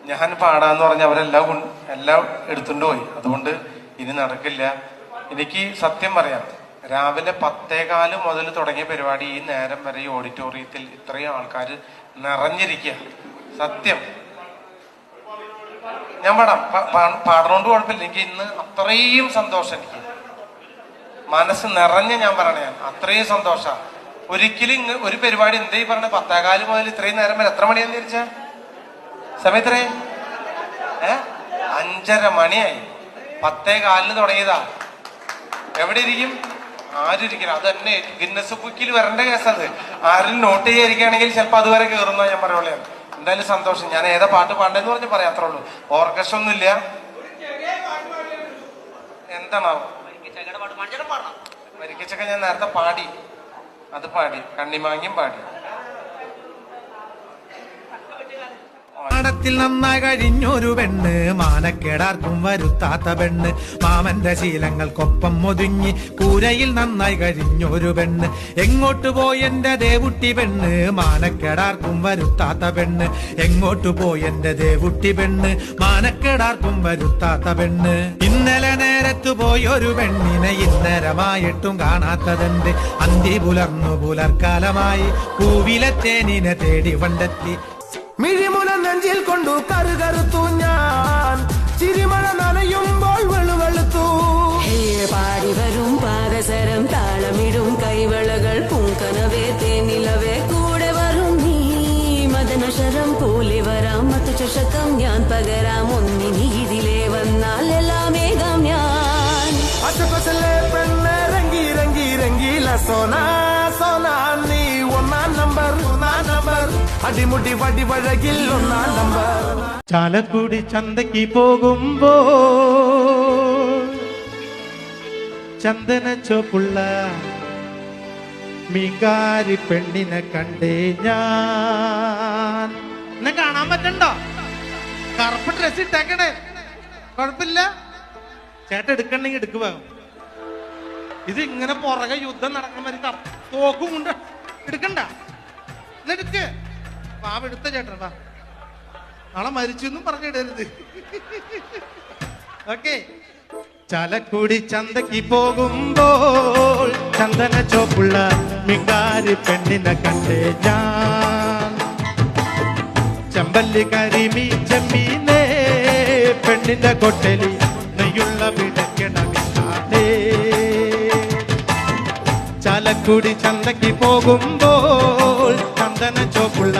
ഞാൻ പാടാന്ന് പറഞ്ഞ എല്ലാം എടുത്തുകൊണ്ട് പോയി. അതുകൊണ്ട് ഇനി നടക്കില്ല. എനിക്ക് സത്യം പറയാം, രാവിലെ 10:15 മുതൽ തുടങ്ങിയ പരിപാടി ഈ നേരം വരെ ഈ ഓഡിറ്റോറിയത്തിൽ ഇത്രയും ആൾക്കാർ നിറഞ്ഞിരിക്കുക. സത്യം ഞാൻ പാടണോണ്ട് കുഴപ്പമില്ല. എനിക്ക് ഇന്ന് അത്രയും സന്തോഷം, എനിക്ക് മനസ്സ് നിറഞ്ഞ് ഞാൻ പറയണേ, അത്രയും സന്തോഷം. ഒരിക്കലും ഒരു പരിപാടി എന്താ ഈ പറഞ്ഞ 10:15 മുതൽ ഇത്രയും നേരം വരെ എത്ര മണിയാന്ന് തിരിച്ച സമയത്രേ 5:30 മണിയായി. 10:15 തുടങ്ങിയതാ. എവിടെ ഇരിക്കും? ആരും ഇരിക്കണം. അത് തന്നെ ഗിന്നസ് ബുക്കിൽ വരേണ്ട കേസത്. ആരും നോട്ട് ചെയ്യാതിരിക്കുകയാണെങ്കിൽ ചിലപ്പോൾ അതുവരെ കയറുന്ന ഞാൻ പറയുള്ളൂ. എന്തായാലും സന്തോഷം. ഞാൻ ഏതാ പാട്ട് പാടേണ്ടെന്ന് പറഞ്ഞ് പറയാം, അത്രേ ഉള്ളൂ. ഓർക്കസ്ട്ര ഒന്നുമില്ല. എന്താണാവോ വരിക്കച്ചൊക്കെ ഞാൻ നേരത്തെ പാടി, അത് പാടി. കണ്ണിമാങ്ങിയും പാടി. ത്തിൽ നന്നായി കഴിഞ്ഞൊരു പെണ്ണ്, മാനക്കേടാർക്കും വരുത്താത്ത പെണ്ണ്, മാമന്റെ ശീലങ്ങൾക്കൊപ്പം ഒതുങ്ങി കൂരയിൽ നന്നായി കഴിഞ്ഞൊരു പെണ്ണ്. എങ്ങോട്ട് പോയി എന്റെ ദേവുട്ടി പെണ്ണ്, മാനക്കേടാർക്കും വരുത്താത്ത പെണ്ണ്. എങ്ങോട്ട് പോയി എന്റെ ദേവുട്ടി പെണ്ണ്, മാനക്കേടാർക്കും വരുത്താത്ത പെണ്ണ്. ഇന്നലെ നേരത്തു പോയൊരു പെണ്ണിനെ ഇന്നരമായിട്ടും കാണാത്തതുണ്ട്. അന്തി പുലർന്നു പുലർക്കാലമായി പൂവിലെ തേനിനെ തേടി വണ്ടെത്തി. മിഴിമുല നെഞ്ചിൽ കൊണ്ടു കറുകറുത്തു ഞാൻ, ചിരിമഴ നനയുമ്പോൾ വെളുവെളുത്തു. പാടി വരും പാദസരം താളമിടും കൈവളകൾ പൂങ്കനവേ തേനിലവേ കൂടെ വരും നീ. മദനശരം പോലെ വരാം മറ്റു ചഷക്കം ഞാൻ പകരാം. ഒന്നിനി ഇതിലേ വന്നാൽ എല്ലാമേകാം ഞാൻ. അച്ചപ്പസലെ പെണ്ണെ രംഗി രംഗി രംഗീല സോന സോന, നീ ഒന്നാം നമ്പർ അടിമുടി വടിവഴകിൽ ഒന്നാം നമ്പർ. ചാലക്കുടി ചന്തയ്ക്ക് പോകുമ്പോ ചന്ദന ചോപ്പുള്ള മീൻകാരി പെണ്ണിനെ കണ്ടേ ഞാൻ. എന്നെ കാണാൻ പറ്റണ്ടോ? കറുപ്പ് ഡ്രസ് ഇട്ടേക്കണേ, കുഴപ്പമില്ല. ചേട്ടൻ എടുക്കണ്ടെങ്കിൽ എടുക്കുക. ഇത് ഇങ്ങനെ പുറകെ യുദ്ധം നടക്കണ മാതിരി തോക്കും കൊണ്ട് എടുക്കണ്ട. എടുക്ക്. പാവെടുത്ത ചേട്ടൻ വാ, നാളെ മരിച്ചു എന്നും പറഞ്ഞിടരുത്. ഓക്കെ. ചാലക്കുടി ചന്തയ്ക്ക് പോകുമ്പോൾ ചന്ദന ചോപ്പുള്ള മിങ്കാരി പെണ്ണിനെ കണ്ടേ ഞാൻ. ചെമ്പല്ലി കരിമീ ചെമ്മീനേ പെണ്ണിന്റെ കൊട്ടലി നെയ്യുള്ള വിടക്കിടവില്ലാതെ. ചാലക്കുടി ചന്തയ്ക്ക് പോകുമ്പോൾ ചന്ദന ചോപ്പുള്ള